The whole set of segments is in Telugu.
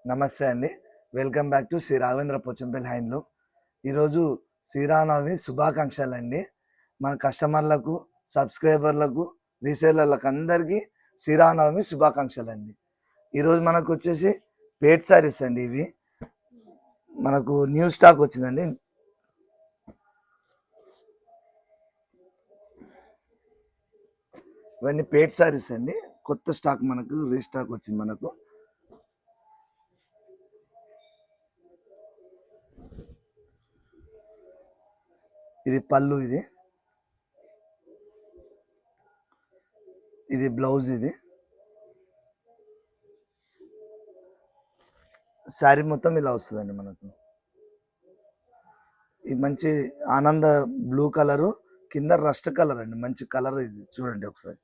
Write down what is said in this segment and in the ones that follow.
నమస్తే అండి. Welcome back to Shri Raghavendra Pochampally handloom. ఈరోజు శ్రీరామనవమి శుభాకాంక్షలండి. మన కస్టమర్లకు, సబ్స్క్రైబర్లకు, రీసేలర్లకు అందరికీ శ్రీరామనవమి శుభాకాంక్షలండి. ఈరోజు మనకు వచ్చేసి పేట్ శారీస్ అండి. ఇవి మనకు న్యూ స్టాక్ వచ్చిందండి. ఇవన్నీ పేట్ శారీస్ అండి. కొత్త స్టాక్ మనకు రీస్టాక్ వచ్చింది. మనకు ఇది పళ్ళు, ఇది బ్లౌజ్, ఇది శారీ మొత్తం ఇలా వస్తుందండి. మనకు ఈ మంచి ఆనంద బ్లూ కలరు, కింద రస్ట్ కలర్ అండి. మంచి కలర్ ఇది, చూడండి ఒకసారి.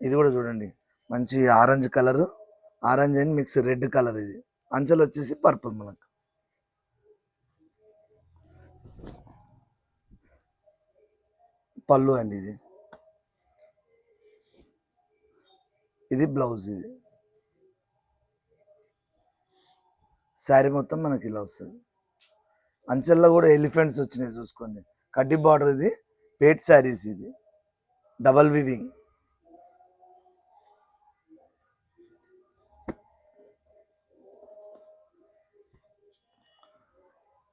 ఇది కూడా చూడండి, మంచి orange colour, orange and mix red colour. ఇది అంచెలు వచ్చేసి పర్పుల్. మనకు పళ్ళు అండి. ఇది బ్లౌజ్. ఇది శారీ మొత్తం మనకి ఇలా వస్తుంది. అంచెల్లో కూడా ఎలిఫెంట్స్ వచ్చినాయి, చూసుకోండి. కడ్డీ బార్డర్. ఇది పేట్ శారీస్, ఇది డబల్ వివింగ్.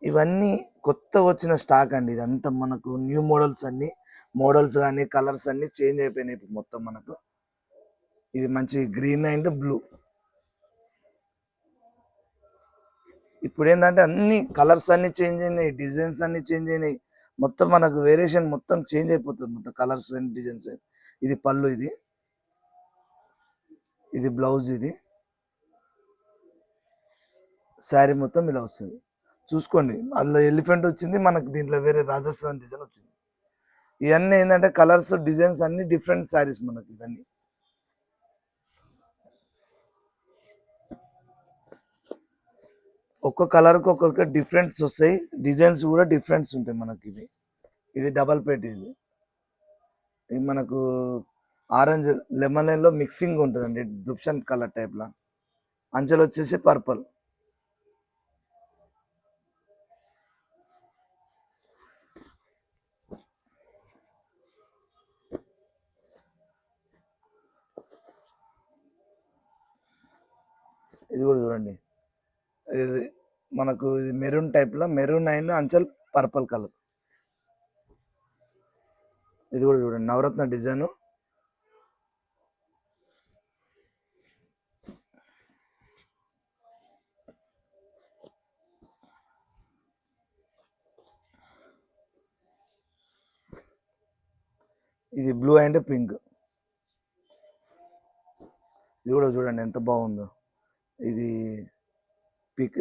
ఇవన్నీ కొత్త వచ్చిన స్టాక్ అండి. ఇదంతా మనకు న్యూ మోడల్స్ అన్ని, మోడల్స్ కానీ కలర్స్ అన్ని చేంజ్ అయిపోయినాయి ఇప్పుడు మొత్తం మనకు. ఇది మంచి గ్రీన్ అండ్ బ్లూ. ఇప్పుడు ఏంటంటే అన్ని కలర్స్ అన్ని చేంజ్ అయినాయి, డిజైన్స్ అన్ని చేంజ్ అయినాయి. మొత్తం మనకు వేరియేషన్ మొత్తం చేంజ్ అయిపోతుంది, మొత్తం కలర్స్ అండ్ డిజైన్స్. ఇది పళ్ళు, ఇది బ్లౌజ్. ఇది శారీ మొత్తం ఇలా వస్తుంది, చూసుకోండి. అందులో ఎలిఫెంట్ వచ్చింది మనకు, దీంట్లో వేరే రాజస్థాన్ డిజైన్ వచ్చింది. ఇవన్నీ ఏంటంటే కలర్స్, డిజైన్స్ అన్ని డిఫరెంట్ శారీస్ మనకి. ఇవన్నీ ఒక్కొక్క కలర్కి ఒక్కొక్క డిఫరెంట్స్ వస్తాయి, డిజైన్స్ కూడా డిఫరెంట్స్ ఉంటాయి మనకి. ఇది డబల్ పేట్. ఇది మనకు ఆరెంజ్ లెమన్ ఎల్లో మిక్సింగ్ ఉంటుందండి, దుప్షన్ కలర్ టైప్లా. అంచెలు వచ్చేసి పర్పుల్. ఇది కూడా చూడండి, ఇది మనకు ఇది మెరూన్ టైప్లో, మెరూన్ అండ్ అంచెల్ పర్పుల్ కలర్. ఇది కూడా చూడండి, నవరత్న డిజైన్. ఇది బ్లూ అండ్ పింక్. ఇది కూడా చూడండి ఎంత బాగుందో. ఇది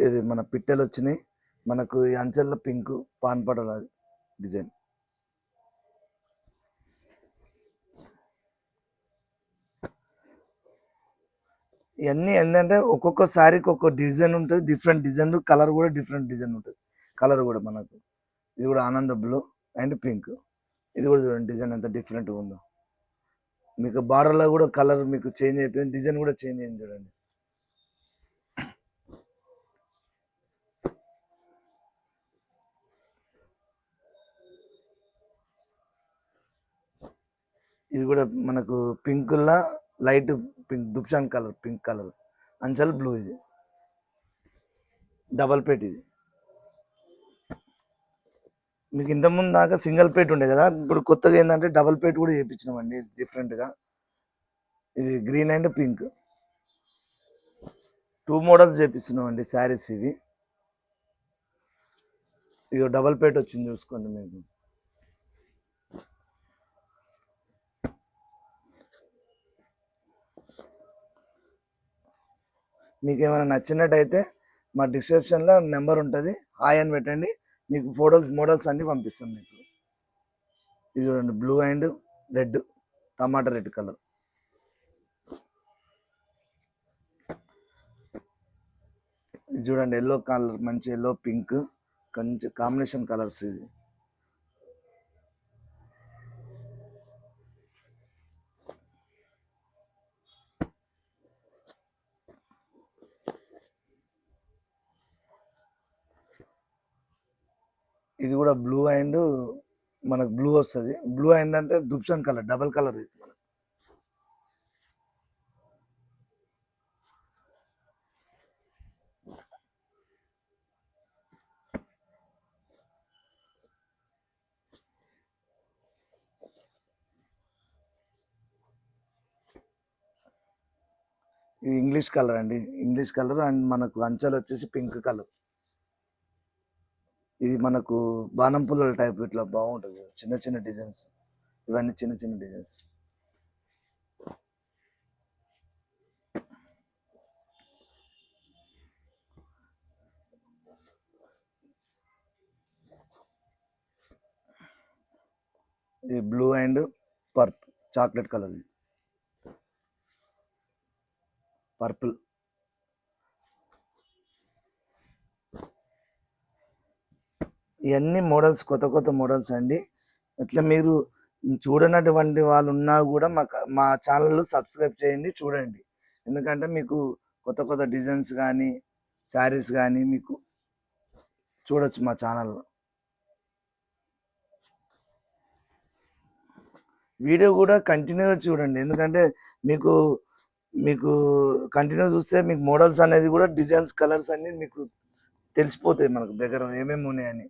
ఇది మన పిట్టెలు వచ్చినాయి మనకు. ఈ అంచెల్లో పింక్ పాన్పడల డిజైన్. ఇవన్నీ ఏంటంటే ఒక్కొక్క శారీకి ఒక్కొక్క డిజైన్ ఉంటుంది, డిఫరెంట్ డిజైన్. కలర్ కూడా డిఫరెంట్ డిజైన్ ఉంటుంది, కలర్ కూడా మనకు. ఇది కూడా ఆనంద బ్లూ అండ్ పింక్. ఇది కూడా చూడండి డిజైన్ ఎంత డిఫరెంట్గా ఉందో. మీకు బార్డర్లో కూడా కలర్ మీకు చేంజ్ అయిపోయింది, డిజైన్ కూడా చేంజ్ అయింది చూడండి. ఇది కూడా మనకు పింక్లా లైట్ పింక్, దుప్షాన్ కలర్, పింక్ కలర్, అంచల్ బ్లూ. ఇది డబల్ పేట్. ఇది మీకు ఇంతకుముందు దాకా సింగిల్ పేట్ ఉండే కదా, ఇప్పుడు కొత్తగా ఏంటంటే డబల్ పేట్ కూడా చేయించినామండి డిఫరెంట్గా. ఇది గ్రీన్ అండ్ పింక్ 2 మోడల్స్ చేపిస్తున్నామండి శారీస్. ఇవి డబల్ పేట్ వచ్చింది, చూసుకోండి. మీకు ఏమైనా నచ్చినట్టయితే మా డిస్క్రిప్షన్లో నెంబర్ ఉంటుంది, హాయ్ అని పెట్టండి. మీకు మోడల్స్ అన్నీ పంపిస్తాం మీకు. ఇది చూడండి, blue and red, tomato red colour. ఇది చూడండి, ఎల్లో కలర్, మంచి ఎల్లో పింక్, కొంచెం కాంబినేషన్ కలర్స్ ఇది. ఇది కూడా బ్లూ అండ్ మనకు బ్లూ వస్తుంది. బ్లూ అండ్ అంటే దుప్షన్ కలర్, డబల్ కలర్ ఇది. ఇది ఇంగ్లీష్ కలర్ అండి, ఇంగ్లీష్ కలర్ అండ్ మనకు అంచెలు వచ్చేసి పింక్ కలర్. ఇది మనకు బాణం పుల్లల టైప్ ఇట్లా బాగుంటుంది, చిన్న చిన్న డిజైన్స్. ఇవన్నీ చిన్న చిన్న డిజైన్స్. ఇది blue and purple, chocolate colour, ఇది పర్పుల్. ఇవన్నీ మోడల్స్, కొత్త కొత్త మోడల్స్ అండి. ఇట్లా మీరు చూడనటువంటి వాళ్ళు ఉన్నా కూడా మా ఛానల్ సబ్స్క్రైబ్ చేయండి, చూడండి. ఎందుకంటే మీకు కొత్త కొత్త డిజైన్స్ కానీ శారీస్ కానీ మీకు చూడొచ్చు మా ఛానల్లో. వీడియో కూడా కంటిన్యూగా చూడండి, ఎందుకంటే మీకు మీకు కంటిన్యూ చూస్తే మీకు మోడల్స్ అనేది కూడా డిజైన్స్, కలర్స్ అన్నీ మీకు తెలిసిపోతాయి, మనకు దగ్గర ఏమేమి ఉన్నాయని.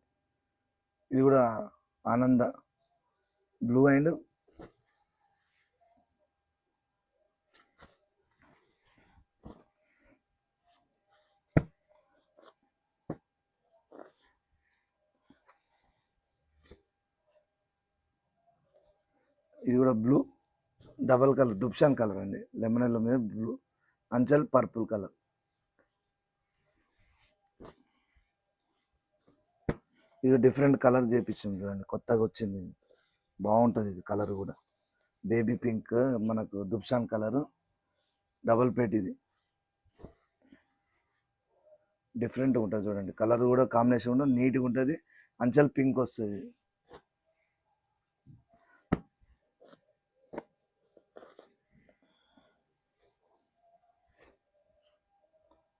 ఇది కూడా ఆనంద బ్లూ అండ్ ఇది కూడా బ్లూ డబల్ కలర్, దుప్షాన్ కలర్ అండి, లెమన్ ఎల్లో మీద బ్లూ, అంచల్ పర్పుల్ కలర్. ఇది డిఫరెంట్ కలర్ చేపించింది చూడండి, కొత్తగా వచ్చింది, బాగుంటుంది ఇది కలర్ కూడా. బేబీ పింక్, మనకు దుప్షాన్ కలరు, డబల్ పేట్. ఇది డిఫరెంట్గా ఉంటుంది చూడండి, కలర్ కూడా కాంబినేషన్ కూడా నీట్గా ఉంటుంది. అంచల్ పింక్ వస్తుంది.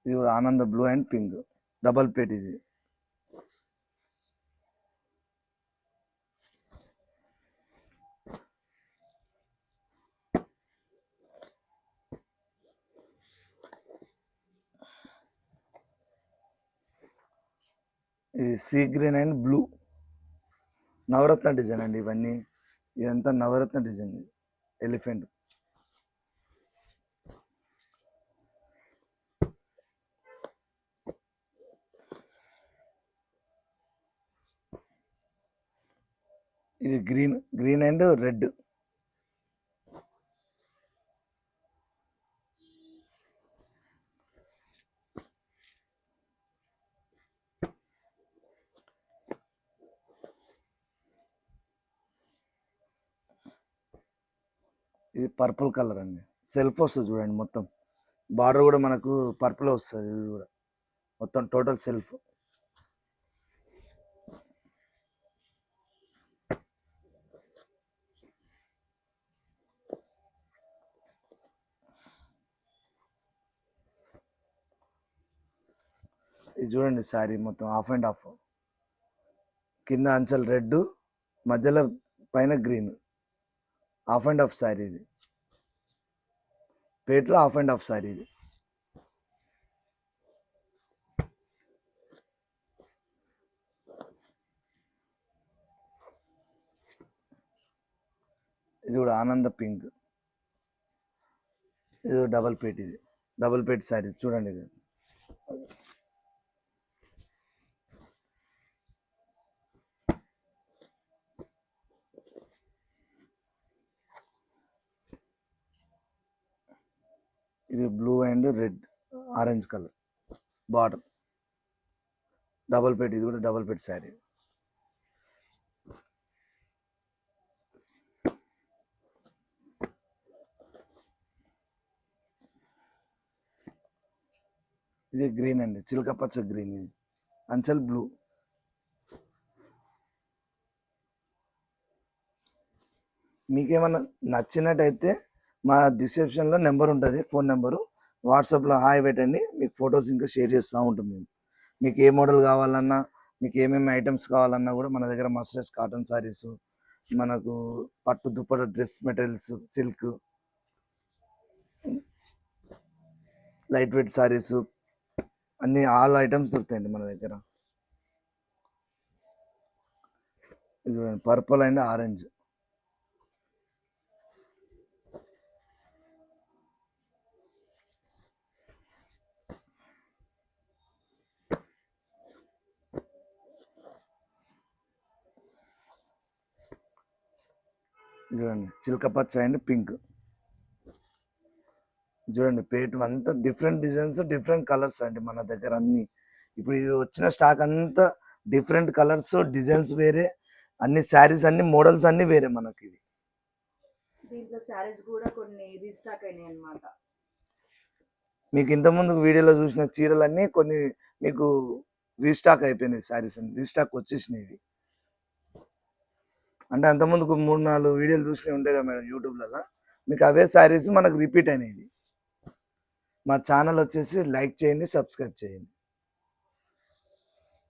ఇది కూడా Ananda blue and pink, double పేట్. ఇది ఇది సీ గ్రీన్ అండ్ బ్లూ, నవరత్న డిజైన్ అండి ఇవన్నీ. ఇదంతా నవరత్న డిజైన్, ఎలిఫెంట్. ఇది గ్రీన్ అండ్ రెడ్. ఇది పర్పుల్ కలర్ అండి, సెల్ఫ్ వస్తుంది చూడండి, మొత్తం బార్డర్ కూడా మనకు పర్పుల్ వస్తుంది. ఇది కూడా మొత్తం టోటల్ సెల్ఫ్. ఇది చూడండి శారీ మొత్తం హాఫ్ అండ్ హాఫ్, కింద అంచల్ రెడ్, మధ్యలో పైన green, half and half sari. ఇది పేట్లో హాఫ్ అండ్ హాఫ్ శారీ. ఇది ఇది కూడా ఆనంద పింక్. ఇది డబల్ పేట్, ఇది డబల్ పేట్ శారీ చూడండి. ఇది ఇది blue and red, orange colour border, double పేట్. ఇది కూడా డబల్ పేట్ శారీ. ఇది గ్రీన్ అండి, చిలక పచ్చ గ్రీన్. ఇది అంచల్ బ్లూ, మీకేమన్నా నచ్చినట్టయితే మా డిస్క్రిప్షన్లో నెంబర్ ఉంటుంది, ఫోన్ నెంబరు. వాట్సాప్లో హాయ్ పెట్టండి, మీకు ఫొటోస్ ఇంకా షేర్ చేస్తూ ఉంటాం మేము. మీకు ఏ మోడల్ కావాలన్నా, మీకు ఏమేమి ఐటమ్స్ కావాలన్నా కూడా మన దగ్గర మస్రస్ కాటన్ సారీస్, మనకు పట్టు dupatta dress materials, silk, light weight saris, అన్ని ఆల్ ఐటమ్స్ దొరుకుతాయండి మన దగ్గర. ఇది చూడండి, పర్పుల్ అండ్ ఆరెంజ్. చూడండి, చిలక పచ్చ అండ్ పింక్. చూడండి, పేటు అంతా డిఫరెంట్ డిజైన్స్, డిఫరెంట్ కలర్స్ అండి మన దగ్గర అన్ని. ఇప్పుడు ఇది వచ్చిన స్టాక్ అంతా డిఫరెంట్ కలర్స్, డిజైన్స్ వేరే, అన్ని శారీస్, అన్ని మోడల్స్ అన్ని వేరే మనకి ఇవి. దీంట్లో శారీస్ కూడా కొన్ని రీస్టాక్ అయినాయి అన్నమాట. మీకు ఇంతకుముందు వీడియోలో చూసిన చీరలన్నీ కొన్ని మీకు రీస్టాక్ అయిపోయినాయి, శారీస్ అన్ని రీస్టాక్ వచ్చేసినాయి ఇవి. అంటే అంతకుముందుకు 3-4 వీడియోలు చూసినవి ఉంటాయి కదా మేడం యూట్యూబ్లలో, మీకు అవే శారీస్ మనకు రిపీట్ అయినాయి. మా ఛానల్ వచ్చేసి లైక్ చేయండి, సబ్స్క్రైబ్ చేయండి.